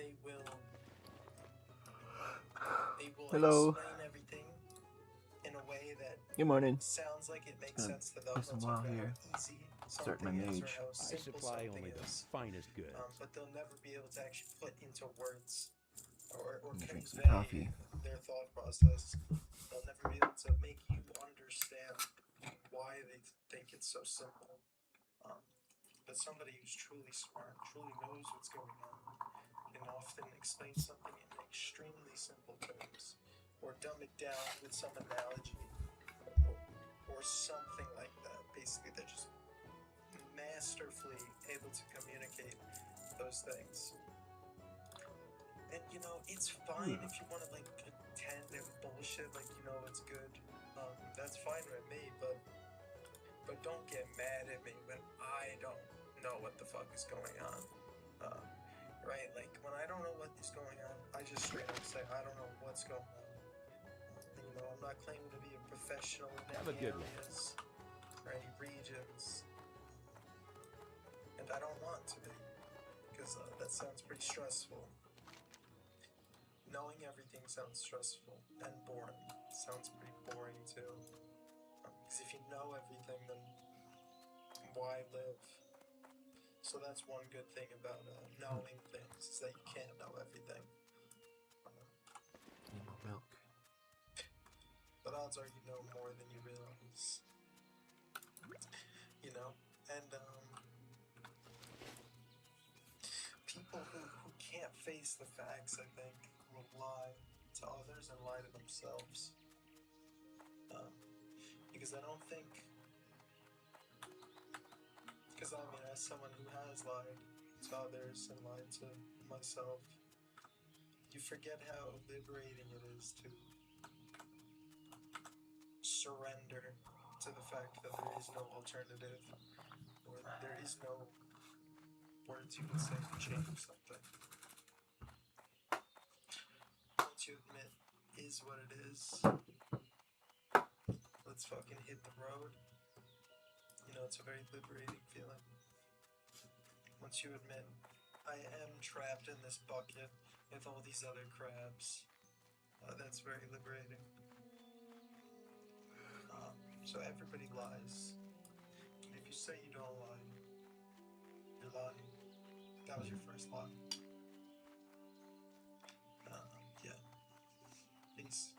they will Hello. explain everything in a way that Good morning. sounds like it makes Gonna sense to them. play some They'll WoW talk about here. how easy Start my something is or mage. how I simple supply something only the is, finest goods. but they'll never be able to actually put into words or I'm gonna drink some convey coffee. their thought process. They'll never be able to make you understand why they think it's so simple. But somebody who's truly smart, truly knows what's going on, can often explain something in extremely simple terms, or dumb it down with some analogy, or something like that. Basically, they're just masterfully able to communicate those things. And it's fine if you want to like pretend and bullshit, like it's good. That's fine with me, but don't get mad at me when I don't know what the fuck is going on. Right? Like when I don't know what is going on, I just straight up say I don't know what's going on. I'm not claiming to be a professional in Have a any good one. areas or any regions, and I don't want to be because that sounds pretty stressful. Knowing everything sounds stressful and boring. Sounds pretty boring too. Because if you know everything, then why live? So that's one good thing about knowing things, is that you can't know everything. Need more milk. But odds are you know more than you realize. And people who can't face the facts, I think, will lie to others and lie to themselves. Because I don't think, because I mean, as someone who has lied to others and lied to myself, you forget how liberating it is to surrender to the fact that there is no alternative, or there is no words you can say to change something. Once you admit is what it is, let's fucking hit the road. It's a very liberating feeling. Once you admit, I am trapped in this bucket with all these other crabs, that's very liberating. So everybody lies. And if you say you don't lie, you're lying. That was your first lie. Yeah. Peace.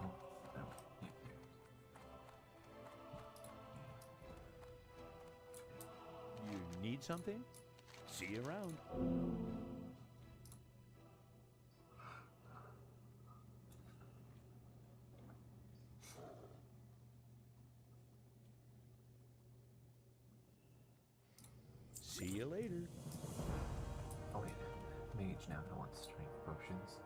Oh, no. Yeah, You need something? See you around. See you later. Oh wait, mage now. I don't want strength potions.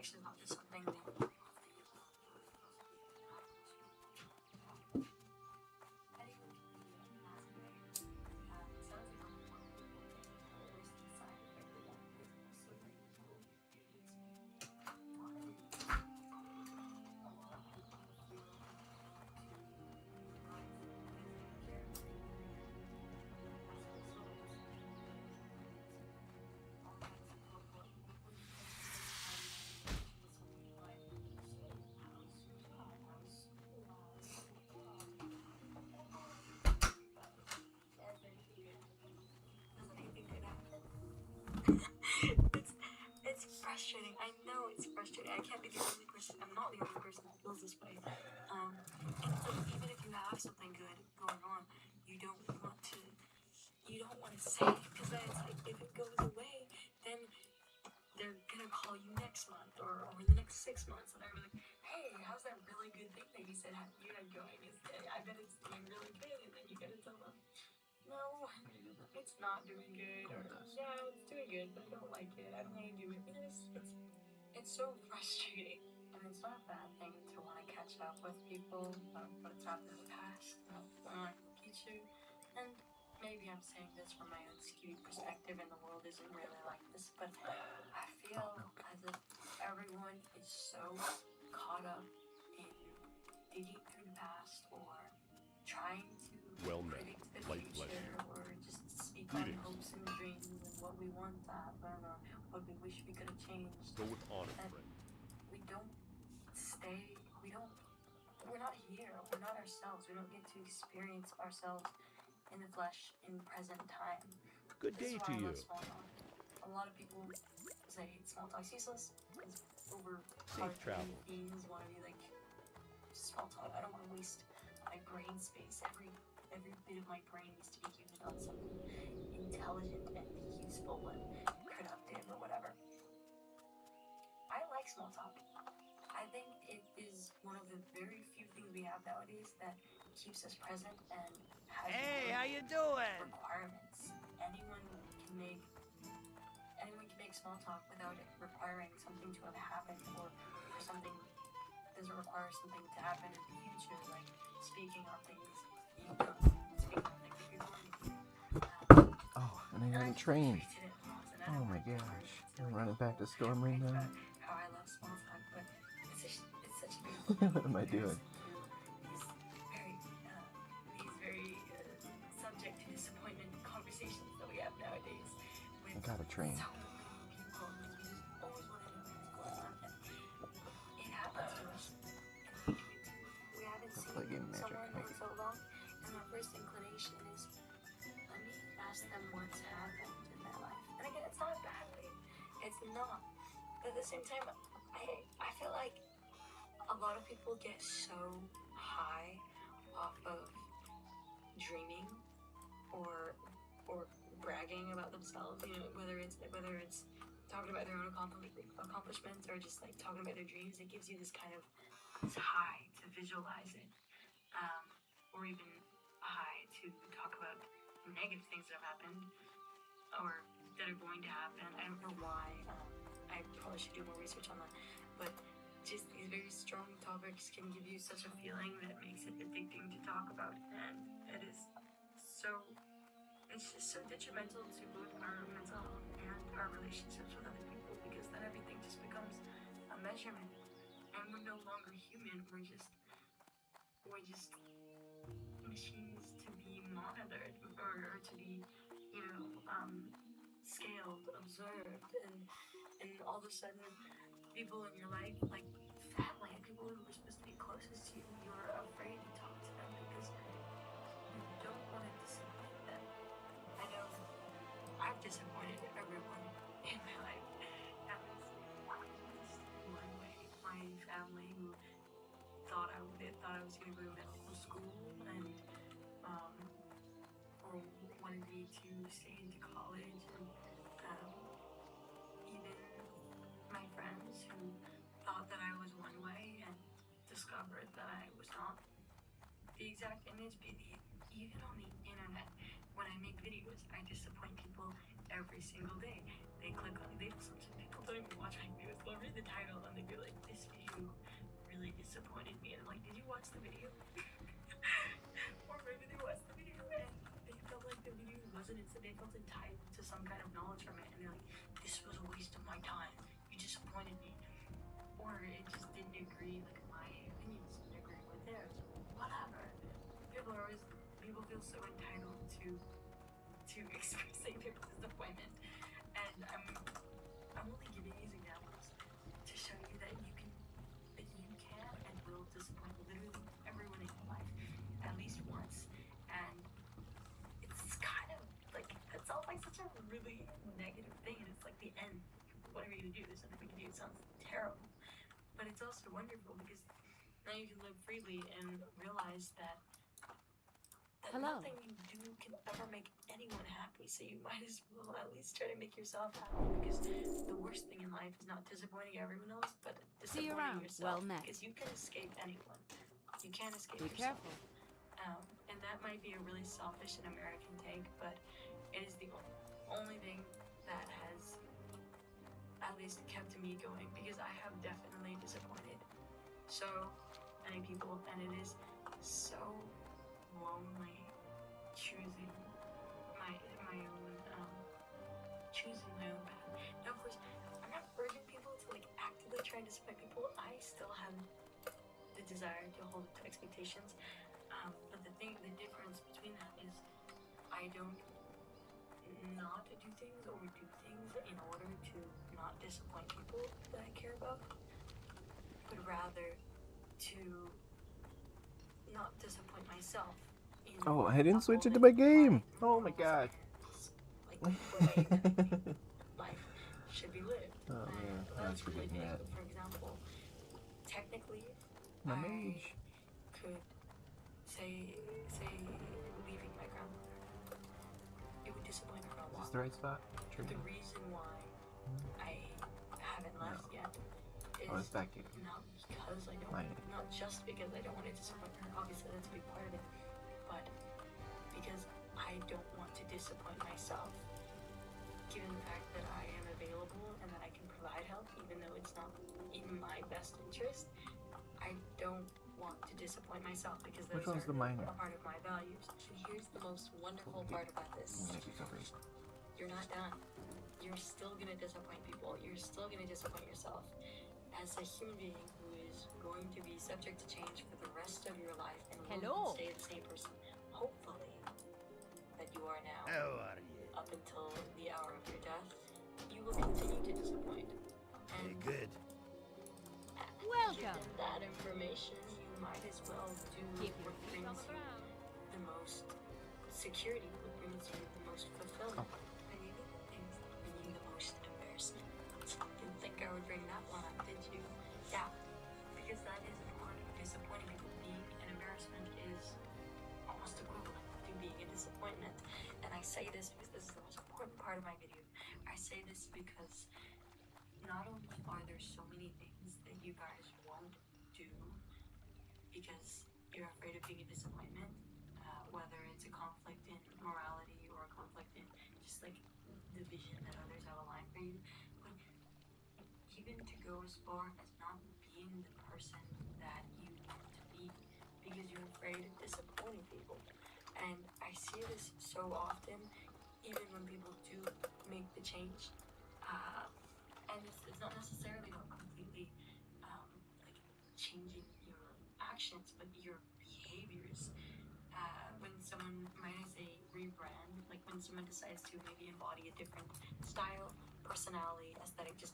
actually thought this something that it's frustrating. I know it's frustrating. I can't be the only person. I'm not the only person that feels this way. And it's like, even if you have something good going on, you don't want to say it, because then it's like, if it goes away, then they're gonna call you next month or in the next 6 months, and they're gonna be like, hey, how's that really good thing that you said you had going? I bet it's doing really good, and then you gotta tell them, no, it's not doing good, or yeah, it's doing good, but I don't like it. I don't want to do it. It's so frustrating, and it's not a bad thing to want to catch up with people about what's happened in the past, in the future, and maybe I'm saying this from my own skewed perspective, and the world isn't really like this, but I feel as if everyone is so caught up in digging through the past or trying to predict the future or just speak on hopes and dreams and what we want to happen or what we wish we could have changed. Go with honor, friend. We're not here. We're not ourselves. We don't get to experience ourselves in the flesh in present time. Good day to you. Small talk. A lot of people say small talk's useless because Safe travel. Things want to be like small talk. I don't want to waste my brain space. Every bit of my brain needs to be used on something intelligent and useful and productive or whatever. I like small talk. I think it is one of the very few things we have nowadays that keeps us present and has how you doing? requirements. Anyone can make small talk without it requiring something to have happened or something doesn't require something to happen in the future, like speaking on things you've done, speaking on things that you're going to do. Oh, and I haven't trained. Oh my gosh. I'm running back to Stormring now. How I love small talk, but it's such a good What am I doing? These very subject to disappointment conversations that we have nowadays. I gotta train. So many people, we just always want to know what's going on. And it happens to us. And we haven't seen someone in so long. And my first inclination is, let me ask them what's happened in their life. And again, it's not a bad thing. It's not. But at the same time, I feel like a lot of people get so high off of dreaming or bragging about themselves, whether it's talking about their own accomplishments or just like talking about their dreams. It gives you this kind of this high to visualize it, or even a high to talk about negative things that have happened or that are going to happen. I don't know why. I probably should do more research on that, but just these very strong topics can give you such a feeling that makes it addicting to talk about, and it's just so detrimental to both our mental health and our relationships with other people, because then everything just becomes a measurement, and we're no longer human. We're just machines to be monitored or to be, scaled, observed, and all of a sudden, people in your life, like family, people who are supposed to be closest to you, you're afraid to talk to them because you don't want to disappoint them. I know I've disappointed everyone in my life. That was just one way. My family who thought I was going to go to medical school and or wanted me to stay into college, and even my friends who thought that I was one way and discovered that I was not the exact image. Even on the internet, when I make videos, I disappoint people every single day. They click on, some people don't even watch my videos. They'll read the title and they'll be like, this video really disappointed me. And I'm like, did you watch the video? Or maybe they watched the video and they felt like the video wasn't, they felt entitled to some kind of knowledge from it. And they're like, this was a waste of my time. You disappointed me. Or it just didn't agree, like my opinions didn't agree with theirs. Whatever. People feel so entitled to expressing their disappointment. And I'm only giving these examples to show you that you can and will disappoint literally everyone in your life at least once. And it's kind of like, it sounds like such a really negative thing, and it's like the end. What are we gonna do? There's nothing we can do. It sounds terrible. But it's also wonderful because now you can live freely and realize that nothing you do can ever make anyone happy. So you might as well at least try to make yourself happy, because the worst thing in life is not disappointing everyone else, but disappointing yourself. Well met. Because you can escape anyone. You can't escape Be yourself. careful. And that might be a really selfish and American take, but it is the only thing that has at least kept me going, because I have definitely disappointed so many people, and it is so lonely choosing my own path. Now, of course, I'm not urging people to like actively try and disappoint people. I still have the desire to hold up to expectations, but the difference between that is I don't not do things or do things in order to not disappoint people that I care about, but rather to not disappoint myself. Oh, I didn't switch into my game. Oh my god. Like the way that life should be lived. Oh man, I was forgetting that. For example, technically, My I mage. could say leaving my grandmother. It would disappoint her a Is lot. this the right spot? But the reason why I haven't left yet is Oh, it's back here. not because I don't, Mine. not just because I don't want to disappoint her. Obviously, that's a big part of it, but because I don't want to disappoint myself, given the fact that I am available and that I can provide help, even though it's not in my best interest. I don't want to disappoint myself, because those Which one's are the minor? a part of my values. And here's the most wonderful part about this. You're not done. You're still gonna disappoint people. You're still gonna disappoint yourself. As a human being who is going to be subject to change for the rest of your life and will not stay the same person, hopefully, that you are now, How are you? up until the hour of your death, you will continue to disappoint. And Good. Welcome. given that information, you might as well do Keep your what feet on brings the you ground. the most security, what brings you the most fulfillment, and even the things that bring you the most embarrassment. Didn't think I would bring that one up, did you? Yeah, because that is a part of disappointing people. Being an embarrassment is almost equivalent to being a disappointment. And I say this because this is the most important part of my video. I say this because not only are there so many things that you guys won't do because you're afraid of being a disappointment, whether it's a conflict in morality or a conflict in just like the vision that others have aligned for you, but even to go as far as not being the person that you want to be because you're afraid of disappointing people. And I see this so often, even when people do make the change, and it's not necessarily about completely like changing your actions, but your behaviors. When someone, might I say, rebrand, like when someone decides to maybe embody a different style, personality, aesthetic, just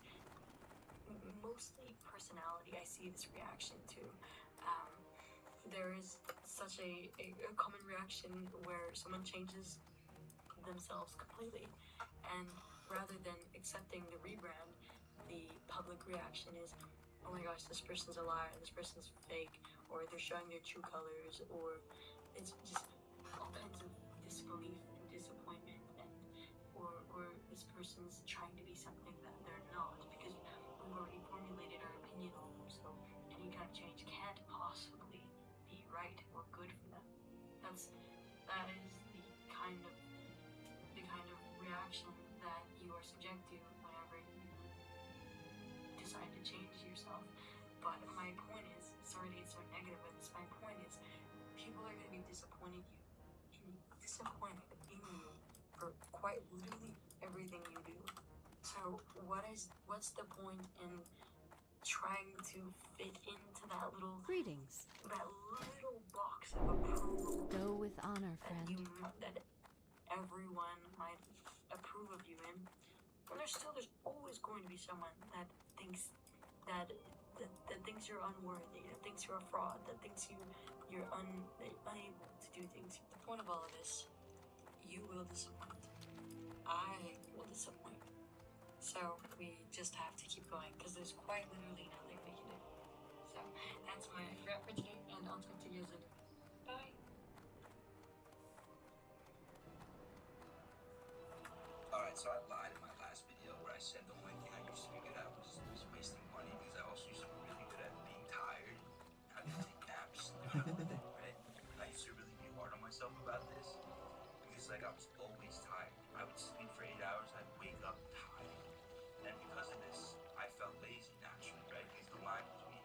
mostly personality, I see this reaction to. There is such a common reaction where someone changes themselves completely, and rather than accepting the rebrand, the public reaction is, oh my gosh, this person's a liar, this person's fake, or they're showing their true colors, or it's just all kinds of disbelief and disappointment, and or this person's trying to be something that they're not, because we've already formulated our opinion on them, so any kind of change can't possibly be right or good for them. That is the kind of reaction that are subject to whenever you decide to change yourself. But my point is, sorry to get so negative with this, my point is, people are going to be disappointed in you for quite literally everything you do. So what's the point in trying to fit into that little box of approval? Go with honor, friend. That everyone might approve of you in. And there's always going to be someone that thinks that thinks you're unworthy, that thinks you're a fraud, that thinks you're unable to do things. The point of all of this, you will disappoint. I will disappoint. So we just have to keep going because there's quite literally nothing we can do. So that's my rap for today, and I'll talk to you guys later. Bye. Alright, so I lied in my last video where I said the only thing I used to be good at was wasting money, because I also used to be really good at being tired and having to take naps. Right? I used to really be hard on myself about this because like I was always tired. I would sleep for 8 hours, I'd wake up tired. And because of this, I felt lazy naturally, right? Because the line between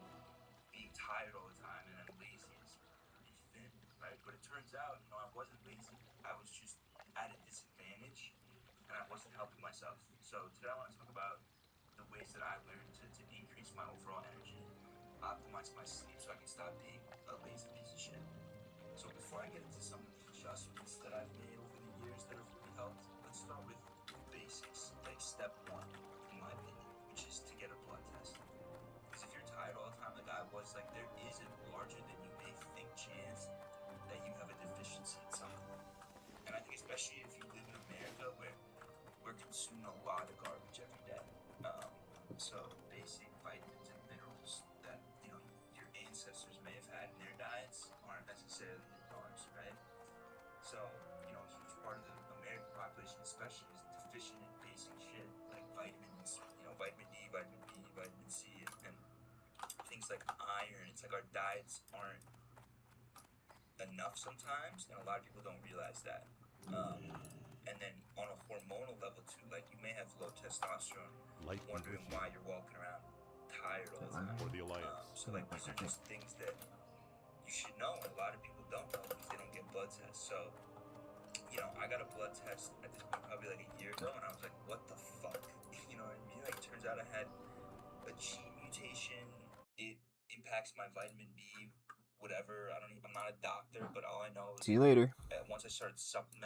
being tired all the time and then lazy is pretty thin, right? But it turns out, I wasn't lazy. I was just at a disadvantage and I wasn't helping myself. So today I want to talk about the ways that I learned to increase my overall energy, optimize my sleep so I can stop being a lazy piece of shit. So before I get into some of the adjustments that I've made over the years that have really helped, let's start with the basics, like step one, in my opinion, which is to get a blood test. Because if you're tired all the time like I was, like there is a larger than you may think chance that you have a deficiency in something. And I think especially if you live in America where we're consuming a lot of garbage every day. So basic vitamins and minerals that your ancestors may have had in their diets aren't necessarily in ours, right? So a huge part of the American population especially is deficient in basic shit like vitamins, vitamin D, vitamin B, vitamin C, and things like iron. It's like our diets aren't enough sometimes, and a lot of people don't realize that. And then on a hormonal level too, like you may have low testosterone, wondering why you're walking around tired all the time. For the Alliance. So like these are just things that you should know, and a lot of people don't know because they don't get blood tests. So I got a blood test at this point probably like a year ago, and I was like, what the fuck? You know what I mean? Like it turns out I had a gene mutation. It impacts my vitamin B, whatever. I'm not a doctor, but all I know is See you later. once I started supplementing